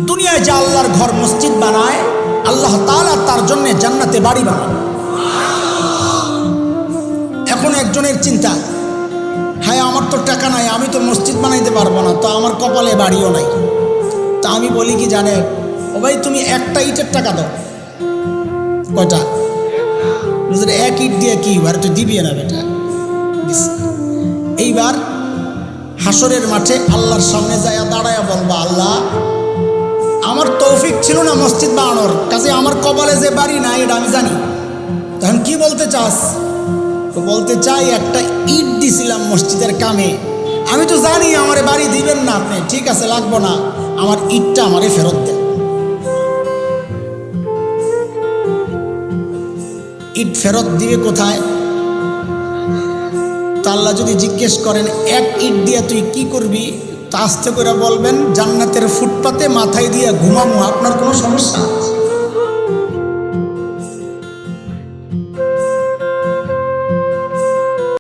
দুনিয়ায় যে আল্লাহর ঘর মসজিদ বানায়, আল্লাহ তাআলা তার জন্য জান্নাতে বাড়ি বানায়। এখন একজনের চিন্তা, হ্যাঁ আমার তো টাকা নাই, আমি তো মসজিদ বানাইতে পারবো না, তো আমার কপালে বাড়িও নাই। তা আমি বলি কি জানেন, ও ভাই তুমি একটা ইটের টাকা দাও। কয়টা? এক ইট দিয়ে কি এবার তো দিবি না বেটা। এইবার হাসরের মাঠে আল্লাহর সামনে যায় দাঁড়ায়া বলবা, আল্লাহ আমার তৌফিক ছিল না মসজিদ বানানোর, কাজে আমার কপালে যে বাড়ি নাই এটা আমি জানি। তখন কি বলতে চাস? তো বলতে চাই একটা ইট দিছিলাম মসজিদের কামে, আমি তো জানি আমারে বাড়ি দিবেন না আপনি, ঠিক আছে লাগবো না, আমার ইটটা আমারে ফেরত দেন। ইট ফেরত দিবে কোথায়? তা আল্লাহ যদি জিজ্ঞেস করেন এক ইট দিয়ে তুই কি করবি, তা আস্তে করে বলবেন জান্নাতের ফুটপাতে মাথায় দিয়ে ঘুমামো, আপনার কোনো সমস্যা?